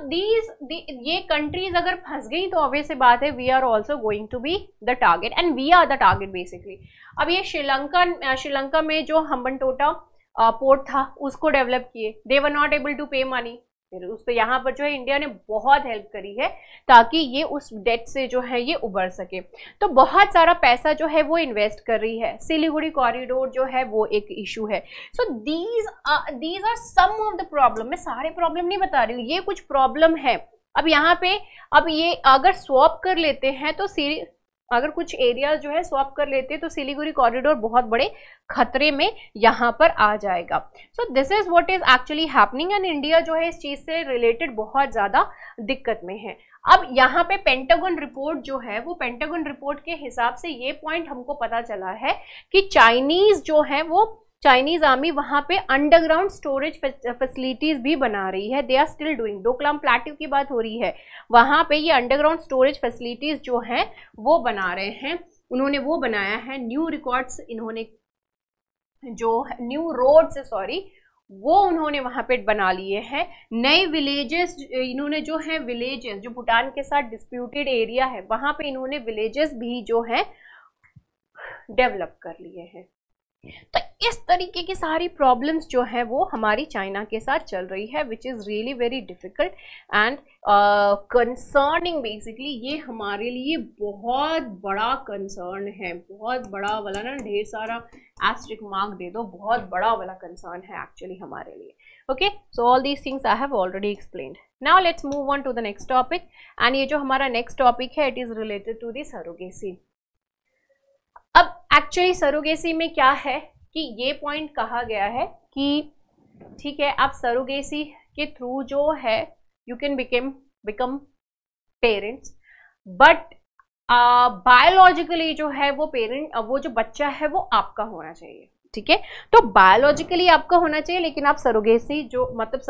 ये कंट्रीज अगर फंस गई तो ऑब्वियस बात है we are also going to be the target and we are the target basically. अब ये श्रीलंका में जो हम्बनटोटा पोर्ट था उसको डेवलप किए, दे वर नॉट एबल टू पे मनी, फिर उस पर यहाँ पर जो है इंडिया ने बहुत हेल्प करी है ताकि ये उस डेट से जो है ये उबर सके। तो बहुत सारा पैसा जो है वो इन्वेस्ट कर रही है। सिलीगुड़ी कॉरिडोर जो है वो एक इशू है। So these are some of the problem. मैं सारे प्रॉब्लम नहीं बता रही हूँ, ये कुछ प्रॉब्लम है। अब यहाँ पे अब ये अगर स्वैप कर लेते हैं तो अगर कुछ एरियाज जो है स्वैप कर लेते हैं तो सिलीगुड़ी कॉरिडोर बहुत बड़े खतरे में यहाँ पर आ जाएगा। So this is what is actually happening and India जो है इस चीज से रिलेटेड बहुत ज्यादा दिक्कत में है। अब यहाँ पे पेंटागन रिपोर्ट जो है वो पेंटागन रिपोर्ट के हिसाब से ये पॉइंट हमको पता चला है कि चाइनीज जो है वो चाइनीज आर्मी वहां पे अंडरग्राउंड स्टोरेज फैसिलिटीज भी बना रही है। They are still doing, Doklam plateau की बात हो रही है, वहां पे ये अंडरग्राउंड स्टोरेज फैसिलिटीज जो हैं वो बना रहे हैं। उन्होंने वो बनाया है, न्यू रिकॉर्ड्स इन्होंने जो न्यू रोड्स सॉरी वो उन्होंने वहां पे बना लिए हैं। नए विलेजेस इन्होंने जो है विलेजेस जो भूटान के साथ डिस्प्यूटेड एरिया है वहां पे इन्होंने विलेजेस भी जो है डेवलप कर लिए हैं। तो इस तरीके की सारी प्रॉब्लम्स जो है वो हमारी चाइना के साथ चल रही है which is really very difficult and concerning. Basically ये हमारे लिए बहुत बड़ा कंसर्न है, बहुत बड़ा वाला ना, ढेर सारा एस्ट्रिक मार्क दे दो, बहुत बड़ा वाला कंसर्न है एक्चुअली हमारे लिए। Okay, so all these things I have already explained. Now let's move on to the next topic and ये जो हमारा नेक्स्ट टॉपिक है it is related to the surrogacy. अब एक्चुअली सरोगेसी में क्या है कि ये पॉइंट कहा गया है कि ठीक है आप सरोगेसी के थ्रू जो है you can become parents, but biologically जो है वो वो जो बच्चा है वो आपका होना चाहिए। ठीक है, तो बायोलॉजिकली आपका होना चाहिए, लेकिन आप सरोगेसी जो मतलब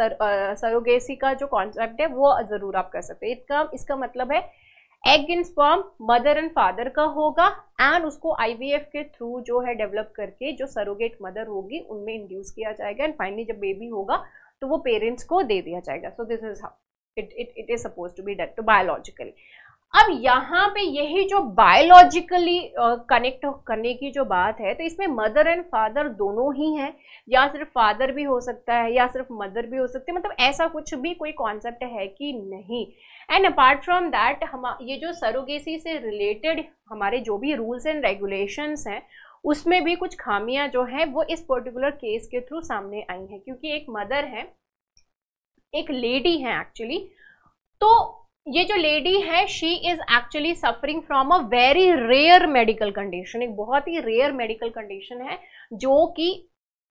सरोगेसी का जो कॉन्सेप्ट है वो जरूर आप कर सकते हैं। इसका मतलब है egg in sperm mother and father का होगा एंड उसको आईवीएफ के थ्रू जो है डेवलप करके जो सरोगेट मदर होगी उनमें इंड्यूस किया जाएगा एंड फाइनली जब बेबी होगा तो वो पेरेंट्स को दे दिया जाएगा। So this is how it is suppose to be done to biologically. अब यहाँ पे यही जो बायोलॉजिकली कनेक्ट करने की जो बात है तो इसमें मदर एंड फादर दोनों ही हैं, या सिर्फ फादर भी हो सकता है या सिर्फ मदर भी हो सकती है, मतलब ऐसा कुछ भी कोई कॉन्सेप्ट है कि नहीं। एंड अपार्ट फ्रॉम दैट हम ये जो सरोगेसी से रिलेटेड हमारे जो भी रूल्स एंड रेगुलेशंस हैं उसमें भी कुछ खामियां जो हैं वो इस पर्टिकुलर केस के थ्रू सामने आई हैं, क्योंकि एक मदर है, एक लेडी है एक्चुअली, तो ये जो लेडी है she is actually suffering from a very rare medical condition, एक बहुत ही रेयर मेडिकल कंडीशन है जो कि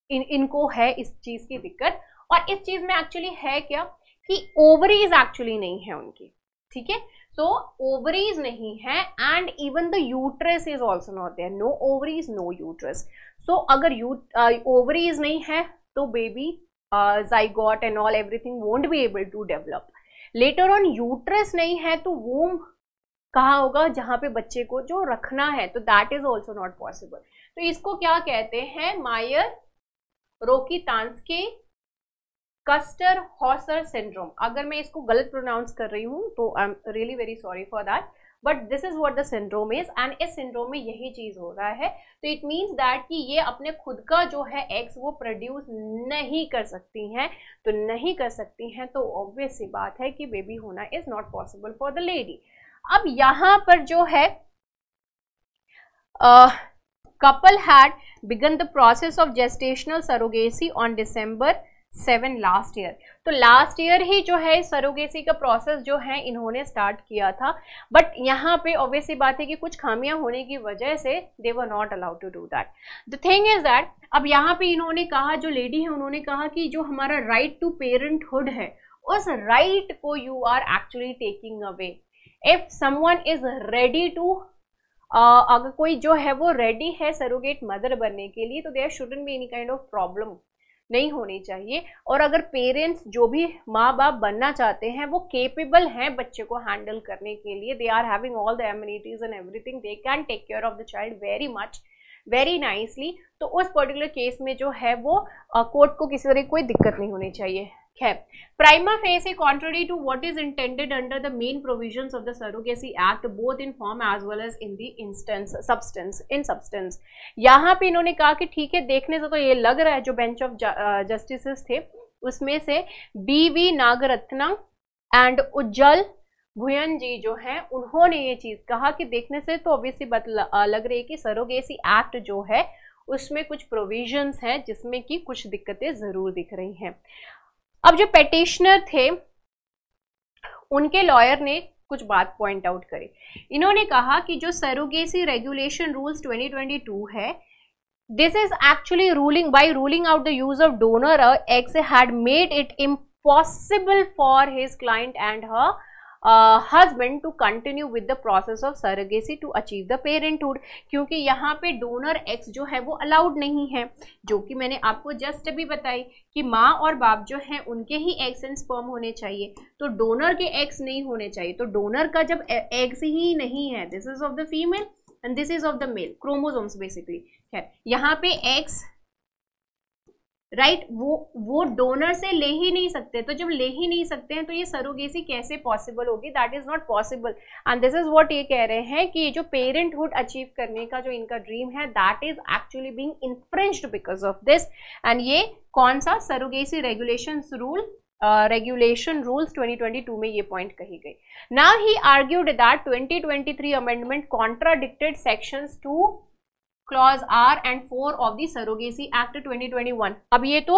इनको है इस चीज की दिक्कत। और इस चीज में एक्चुअली है क्या कि ओवरीज एक्चुअली नहीं है उनकी, ठीक है, सो ओवरीज नहीं है and even the uterus is also not there, no ovaries no uterus. So अगर ओवरीज नहीं है तो baby zygote and all everything won't be able to develop. Later on uterus नहीं है तो वोम कहाँ होगा जहां पे बच्चे को जो रखना है, तो that is also not possible. तो इसको क्या कहते हैं, मायर रोकितांस्की कस्टर हॉसर सिंड्रोम। अगर मैं इसको गलत प्रोनाउंस कर रही हूँ तो I am really very sorry for that, but this is what the syndrome is and इस सिंड्रोम में यही चीज हो रहा है। तो इट मीन्स दैट कि ये अपने खुद का जो है एग्स वो प्रोड्यूस नहीं कर सकती हैं, तो नहीं कर सकती हैं तो ऑब्वियस सी बात है कि बेबी होना is not possible for the lady. अब यहाँ पर जो है couple had begun the process of gestational surrogacy on December 7 last year. तो लास्ट ईयर ही जो है सरोगेसी का प्रोसेस जो है इन्होंने स्टार्ट किया था, बट यहाँ पे ऑब्वियसली बात है कि कुछ खामियां होने की वजह से they were not allowed to do that. The thing is that अब यहाँ पे इन्होंने कहा, जो लेडी है उन्होंने कहा कि जो हमारा राइट टू पेरेंटहुड है उस राइट को you are actually taking away. If someone is ready to अगर कोई जो है वो रेडी है सरोगेट मदर बनने के लिए तो there shouldn't be any kind of problem नहीं होनी चाहिए। और अगर पेरेंट्स जो भी माँ बाप बनना चाहते हैं वो केपेबल हैं बच्चे को हैंडल करने के लिए, they are having all the amenities and everything, they can take care of the child very much, very nicely, तो उस पर्टिकुलर केस में जो है वो कोर्ट को किसी तरह कोई दिक्कत नहीं होनी चाहिए। है prima facie contrary to what is intended under the main provisions of the Surrogacy Act both in form as well as in the substance। यहाँ पे इन्होंने कहा कि ठीक है, देखने से तो ये लग रहा है, जो बेंच ऑफ जस्टिसेस थे उसमें से BV नागरत्ना एंड उज्जवल भुयन जी जो हैं उन्होंने ये चीज कहा कि देखने से तो ऑब्वियसली बात लग रही है कि सरोगेसी एक्ट जो है उसमें कुछ प्रोविजंस हैं जिसमें कि कुछ दिक्कतें जरूर दिख रही हैं। अब जो पेटिशनर थे उनके लॉयर ने कुछ बात पॉइंट आउट करी। इन्होंने कहा कि जो सरोगेसी रेगुलेशन रूल्स 2022 है, this is actually ruling out the use of donor eggs had made it impossible for his client and her husband to continue with the process of surrogacy to achieve the parenthood, क्योंकि यहाँ पे donor x जो है वो allowed नहीं है, जो कि मैंने आपको जस्ट अभी बताई कि माँ और बाप जो है उनके ही एग्स एंड स्पर्म होने चाहिए, तो डोनर के एग्स नहीं होने चाहिए। तो डोनर का जब एग्स ही नहीं है, this is of the female and this is of the male, chromosomes basically है, यहाँ पे एग्स राइट वो डोनर से ले ही नहीं सकते, तो जब ले ही नहीं सकते हैं तो ये सरोगेसी कैसे पॉसिबल होगी, that is not possible. And this is what ये कह रहे हैं कि जो पेरेंटहुड अचीव करने का जो इनका ड्रीम है that is actually being infringed because of this. And ये कौन सा सरोगेसी रेगुलेशन रूल्स 2022 में ये पॉइंट कही गई। Now he argued that 2023 amendment contradicted sections 2 clause R and 4 of the surrogacy act 2021। अब ये तो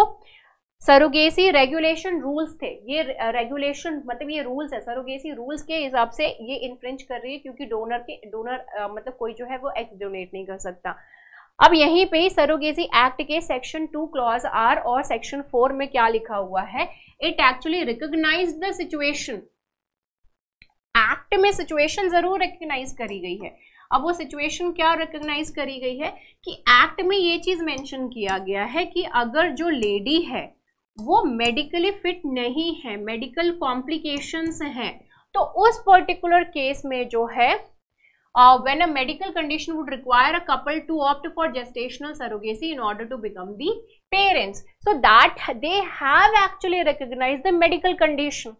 सरोगेसी रेगुलेशन रूल्स थे, ये रेगुलेशन मतलब ये रूल्स है, सरोगेसी रूल्स के हिसाब से ये इन्फ्रिंज कर रही है, क्योंकि डोनर मतलब कोई जो है वो एग्स डोनेट नहीं कर सकता। अब यहीं पे सरोगेसी एक्ट के सेक्शन 2 क्लॉज R और सेक्शन 4 में क्या लिखा हुआ है, it actually recognize the situation. Act में सिचुएशन जरूर रिकॉग्नाइज करी गई है। अब वो सिचुएशन क्या रिकॉग्नाइज करी गई है कि एक्ट में ये चीज मेंशन किया गया है कि अगर जो लेडी है वो मेडिकली फिट नहीं है, मेडिकल कॉम्प्लिकेशंस हैं, तो उस पर्टिकुलर केस में जो है when a medical condition would require a couple to opt for gestational surrogacy in order to become the parents, so that they have actually recognized the medical condition।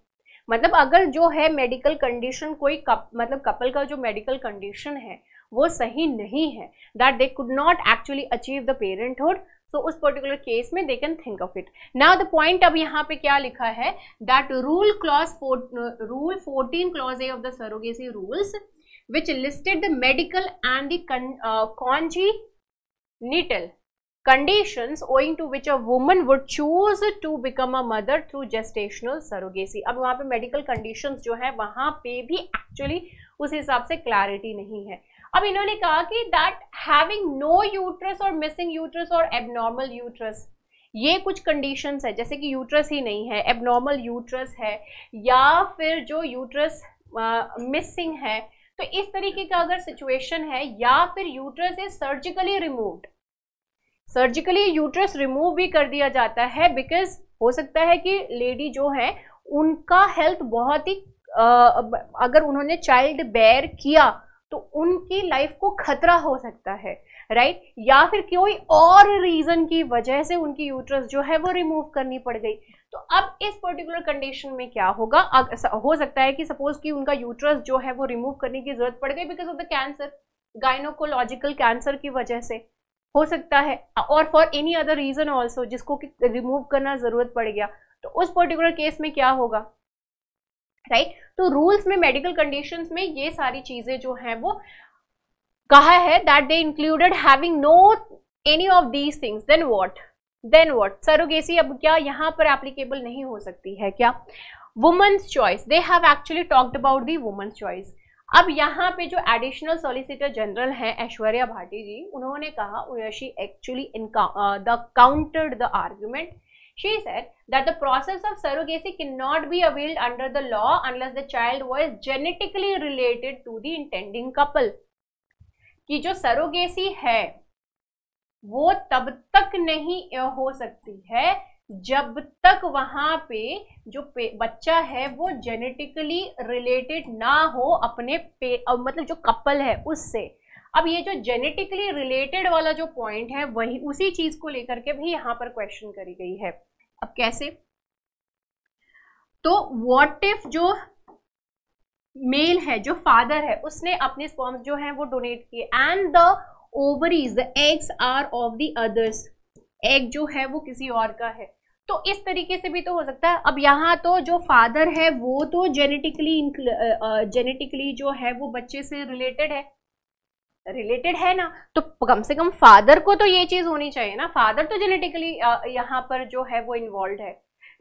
मतलब अगर जो है मेडिकल कंडीशन कोई मतलब couple का जो medical condition है वो सही नहीं है, that they could not actually achieve the parenthood, so उस पर्टिकुलर केस में they can think of it. Now the point अब यहाँ पे क्या लिखा है, that rule 14 clause A of the surrogacy rules which listed the medical and the congenital conditions owing to which a woman would choose to become a mother through gestational surrogacy। अब वहाँ पे medical conditions जो है वहाँ पे भी actually उस हिसाब से क्लैरिटी नहीं है। अब इन्होंने कहा कि दैट हैविंग नो यूट्रस और मिसिंग यूट्रस और एबनॉर्मल यूट्रस, ये कुछ कंडीशंस है, जैसे कि यूट्रस ही नहीं है, एबनॉर्मल यूट्रस है, या फिर जो यूट्रस मिसिंग है, तो इस तरीके का अगर सिचुएशन है, या फिर uterus is surgically removed, surgically uterus remove भी कर दिया जाता है, बिकॉज हो सकता है कि लेडी जो है उनका हेल्थ बहुत ही अगर उन्होंने चाइल्ड बेयर किया तो उनकी लाइफ को खतरा हो सकता है, राइट, या फिर कोई और रीजन की वजह से उनकी यूट्रस जो है वो रिमूव करनी पड़ गई। तो अब इस पर्टिकुलर कंडीशन में क्या होगा, हो सकता है कि सपोज कि उनका यूट्रस जो है वो रिमूव करने की जरूरत पड़ गई because of the cancer, gynaecological cancer की वजह से हो सकता है, और for any other reason also जिसको रिमूव करना जरूरत पड़ गया, तो उस पर्टिकुलर केस में क्या होगा, राइट। तो रूल्स में मेडिकल कंडीशंस में ये सारी चीजें जो हैं वो कहा है that they included having no any of these things, then what surrogacy अब क्या यहाँ पर एप्लीकेबल नहीं हो सकती है क्या। Women's choice, they have actually talked about the women's choice. अब यहाँ पे जो एडिशनल सॉलिसिटर जनरल है ऐश्वर्या भाटी जी, उन्होंने कहा, she actually countered the argument. She said that the process of surrogacy cannot be availed under the law unless the child was genetically related to the intending couple। कि जो surrogacy है वो तब तक नहीं हो सकती है जब तक वहां पे जो बच्चा है वो जेनेटिकली रिलेटेड ना हो अपने मतलब जो कपल है उससे। अब ये जो जेनेटिकली रिलेटेड वाला जो पॉइंट है वही उसी चीज को लेकर के भी यहाँ पर क्वेश्चन करी गई है। अब कैसे? तो व्हाट इफ जो मेल है, जो फादर है, उसने अपने स्पर्म्स जो है वो डोनेट किए and the ovaries, the eggs are of the others, egg जो है वो किसी और का है, तो इस तरीके से भी तो हो सकता है। अब यहाँ तो जो फादर है वो तो जेनेटिकली जो है वो बच्चे से रिलेटेड है ना, तो कम से कम फादर को तो ये चीज होनी चाहिए ना, फादर तो जेनेटिकली यहाँ पर जो है वो इन्वॉल्व है,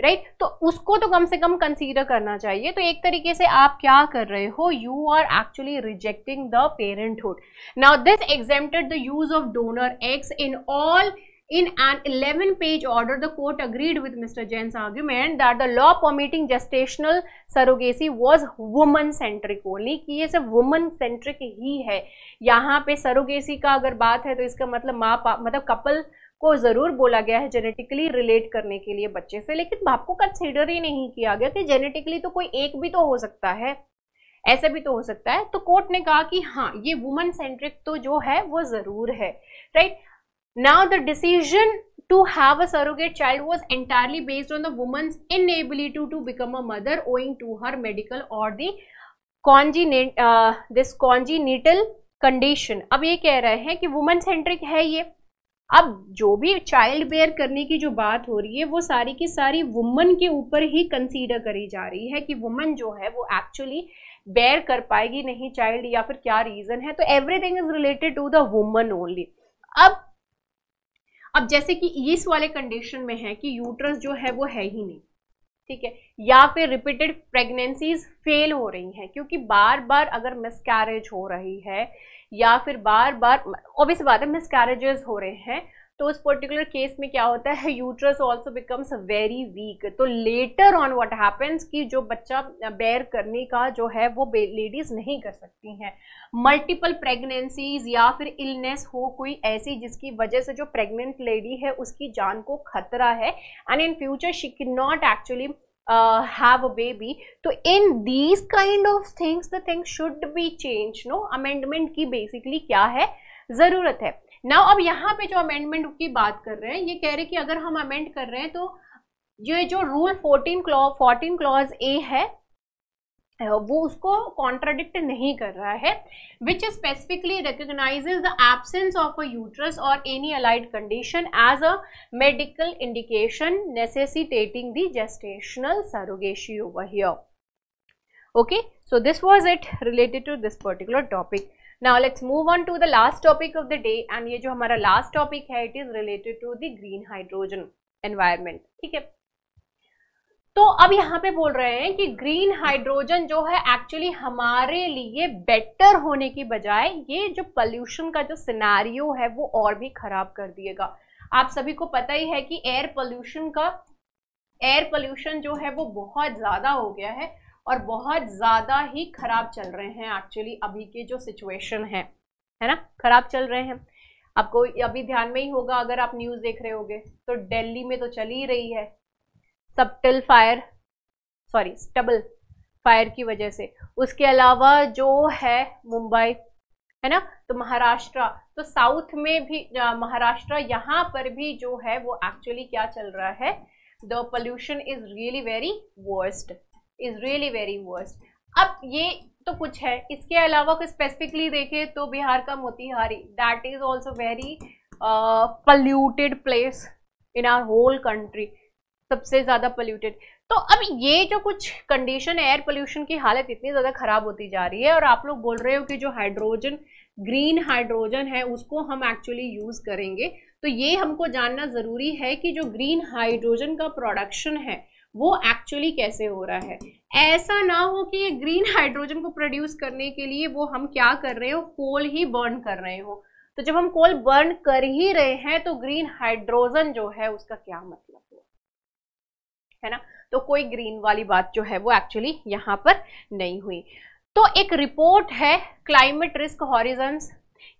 राइट? तो उसको तो कम से कम कंसीडर करना चाहिए। तो एक तरीके से आप क्या कर रहे हो, you are actually rejecting the parenthood. Now this exempted the use of donor eggs in an 11-page order. The court agreed with Mr. Jain's argument that the law permitting gestational surrogacy was woman centric only, कि ये सब woman centric ही है। यहाँ पे surrogacy का अगर बात है तो इसका मतलब मतलब कपल को जरूर बोला गया है जेनेटिकली रिलेट करने के लिए बच्चे से, लेकिन बाप को कंसीडर ही नहीं किया गया कि जेनेटिकली तो कोई एक भी तो हो सकता है, ऐसे भी तो हो सकता है। तो कोर्ट ने कहा कि हाँ, ये वुमन सेंट्रिक तो जो है वो जरूर है, right? Now the decision to have a surrogate child was entirely based on the woman's inability to become a mother owing to her medical or the congenital condition. अब ये कह रहे हैं कि वुमन सेंट्रिक है ये। अब जो भी चाइल्ड बेयर करने की जो बात हो रही है वो सारी की सारी वुमन के ऊपर ही कंसीडर करी जा रही है कि वुमन जो है वो एक्चुअली बेयर कर पाएगी नहीं चाइल्ड, या फिर क्या रीजन है। तो everything is related to the woman only. अब जैसे कि इस वाले कंडीशन में है कि यूट्रस जो है वो है ही नहीं, ठीक है, या फिर रिपीटेड प्रेगनेंसीज फेल हो रही हैं, क्योंकि बार बार अगर मिसकैरेज हो रही है या फिर बार बार ऑब्वियस बात है मिसकैरेजेस हो रहे हैं, तो उस पर्टिकुलर केस में क्या होता है, uterus also becomes very weak. तो लेटर ऑन व्हाट हैपेंस कि जो बच्चा बेयर करने का जो है वो लेडीज नहीं कर सकती हैं। मल्टीपल प्रेगनेंसीज या फिर इलनेस हो कोई ऐसी जिसकी वजह से जो प्रेग्नेंट लेडी है उसकी जान को खतरा है and in future she can not actually have a baby. तो in these kind of things the things should be changed, no? Amendment की बेसिकली क्या है जरूरत है। नाउ अब यहाँ पे जो अमेंडमेंट की बात कर रहे हैं ये कह रहे हैं कि अगर हम अमेंड कर रहे हैं तो ये जो रूल 14 क्लॉज ए है वो उसको कॉन्ट्राडिक्ट नहीं कर रहा है, which specifically recognises the absence of a uterus और any allied condition as a medical indication necessitating the gestational surrogacy over here. Okay, so this was it related to this particular topic. Now let's move on to the last topic of the day, and ये जो हमारा last topic है it is related to the green hydrogen environment, ठीक है। तो अब यहाँ पे बोल रहे हैं कि ग्रीन हाइड्रोजन जो है एक्चुअली हमारे लिए बेटर होने की बजाय ये जो पोल्यूशन का जो सिनेरियो है वो और भी खराब कर दिएगा। आप सभी को पता ही है कि एयर पोल्यूशन जो है वो बहुत ज्यादा हो गया है और बहुत ज्यादा ही खराब चल रहे हैं एक्चुअली अभी के जो सिचुएशन है ना, खराब चल रहे हैं। आपको अभी ध्यान में ही होगा अगर आप न्यूज देख रहे होगे तो दिल्ली में तो चल ही रही है स्टबल फायर की वजह से। उसके अलावा जो है मुंबई है ना, तो महाराष्ट्र, तो साउथ में भी महाराष्ट्र, यहाँ पर भी जो है वो एक्चुअली क्या चल रहा है, the pollution is really very worst. अब ये तो कुछ है, इसके अलावा कुछ स्पेसिफिकली देखें तो बिहार का Motihari, that is also very polluted place in our whole country, सबसे ज्यादा पोल्यूटेड। तो अब ये जो कुछ कंडीशन एयर पोल्यूशन की हालत इतनी ज्यादा खराब होती जा रही है और आप लोग बोल रहे हो कि जो हाइड्रोजन ग्रीन हाइड्रोजन है उसको हम एक्चुअली यूज करेंगे, तो ये हमको जानना जरूरी है कि जो ग्रीन हाइड्रोजन का प्रोडक्शन है वो एक्चुअली कैसे हो रहा है। ऐसा ना हो कि ये ग्रीन हाइड्रोजन को प्रोड्यूस करने के लिए वो हम क्या कर रहे हो, कोल ही बर्न कर रहे हो। तो जब हम कोल बर्न कर ही रहे हैं तो ग्रीन हाइड्रोजन जो है उसका क्या मतलब है ना, तो कोई ग्रीन वाली बात जो है वो एक्चुअली यहाँ पर नहीं हुई। तो एक रिपोर्ट है क्लाइमेट रिस्क हॉरिजन्स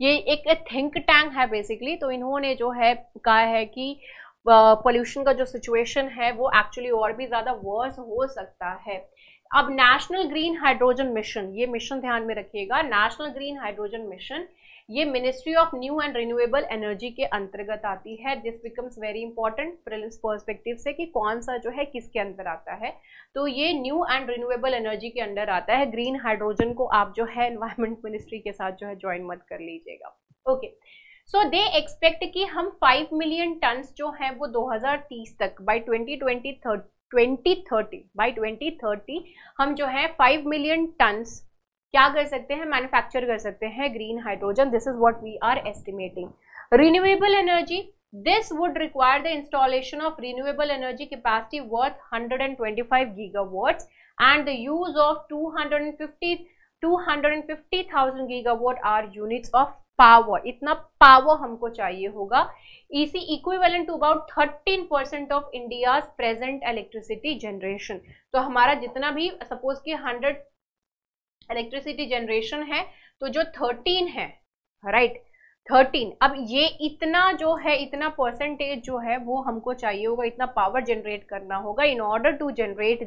ये एक थिंक टैंक है बेसिकली। तो इन्होंने जो है कहा है कि पोल्यूशन का जो सिचुएशन है वो एक्चुअली और भी ज़्यादा वर्स हो सकता है। अब नेशनल ग्रीन हाइड्रोजन मिशन, ये मिशन ध्यान में रखिएगा, नेशनल ग्रीन हाइड्रोजन मिशन, ये ministry of new and renewable energy के अंतर्गत आती है। This becomes very important prelims perspective से कि कौन सा जो है किसके अंदर आता है। तो ये न्यू एंड रिन्यूएबल एनर्जी के अंडर आता है। ग्रीन हाइड्रोजन को आप जो है एनवायरमेंट मिनिस्ट्री के साथ जो है ज्वाइन मत कर लीजिएगा। ओके, सो दे एक्सपेक्ट कि हम 5 मिलियन टन्स जो है वो 2030 तक बाय 2030 हम जो है 5 मिलियन टन्स क्या कर सकते हैं, मैन्युफैक्चर कर सकते हैं green hydrogen. This is what we are estimating. Renewable energy, this would require the installation of renewable energy capacity worth 125 gigawatts and the use of 250,000 gigawatt hour units of power. इतना power हमको चाहिए होगा। इसी equivalent to about 13% of India's present electricity generation. तो हमारा जितना भी suppose कि 100 इलेक्ट्रिसिटी जनरेशन है तो जो 13 है, राइट, 13, अब ये इतना जो है, इतना परसेंटेज जो है वो हमको चाहिए होगा, इतना पावर जनरेट करना होगा in order to generate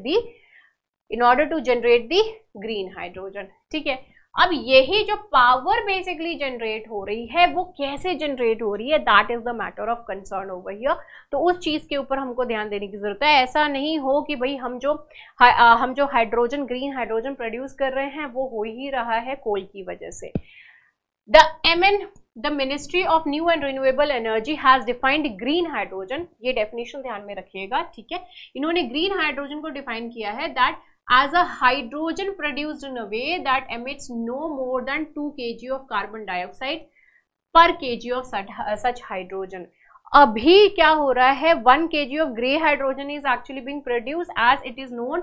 the green hydrogen. ठीक है, अब यही जो पावर बेसिकली जनरेट हो रही है वो कैसे जनरेट हो रही है, that is the matter of concern over here. तो उस चीज के ऊपर हमको ध्यान देने की जरूरत है। ऐसा नहीं हो कि भाई हम जो हाइड्रोजन, ग्रीन हाइड्रोजन प्रोड्यूस कर रहे हैं वो हो ही रहा है कोल की वजह से। The Ministry of New and Renewable Energy has defined green hydrogen, ये डेफिनेशन ध्यान में रखिएगा, ठीक है। इन्होंने ग्रीन हाइड्रोजन को डिफाइन किया है that as a hydrogen produced in a way that emits no more than 2 kg of carbon dioxide per kg of such hydrogen. अभी क्या हो रहा है, 1 kg of grey hydrogen is actually being produced as it is known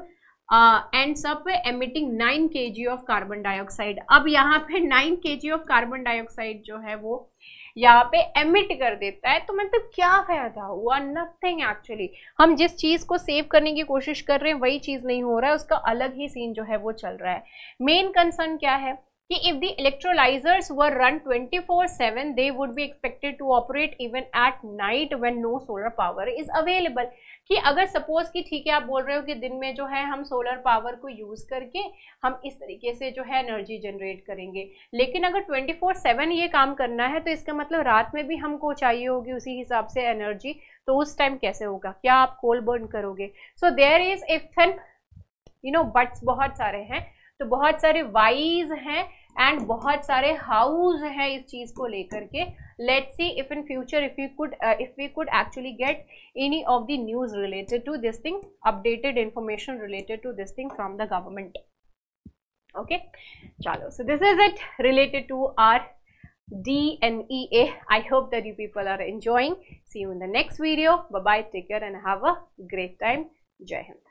ends up emitting 9 kg of carbon dioxide. अब यहाँ पे 9 kg of carbon dioxide जो है वो यहाँ पे एमिट कर देता है। तो मतलब क्या फायदा हुआ, नथिंग एक्चुअली। हम जिस चीज को सेव करने की कोशिश कर रहे हैं वही चीज नहीं हो रहा है, उसका अलग ही सीन जो है वो चल रहा है। मेन कंसर्न क्या है कि if the electrolysers were run 24/7 they would be expected to operate even at night when no solar power is available. कि अगर सपोज कि ठीक है आप बोल रहे हो कि दिन में जो है हम सोलर पावर को यूज करके हम इस तरीके से जो है एनर्जी जनरेट करेंगे, लेकिन अगर 24/7 ये काम करना है तो इसका मतलब रात में भी हमको चाहिए होगी उसी हिसाब से एनर्जी। तो उस टाइम कैसे होगा, क्या आप कोल बर्न करोगे? So there is if and buts बहुत सारे हैं, तो बहुत सारे वाइज हैं एंड बहुत सारे हाउस हैं इस चीज को लेकर के। Let's see if in future if we could actually get any of the news related to this thing, updated information related to this thing from the government. Okay, चलो, so this is it related to our DNEA. I hope that you people are enjoying. See you in the next video. Bye bye, take care and have a great time. Jai Hind.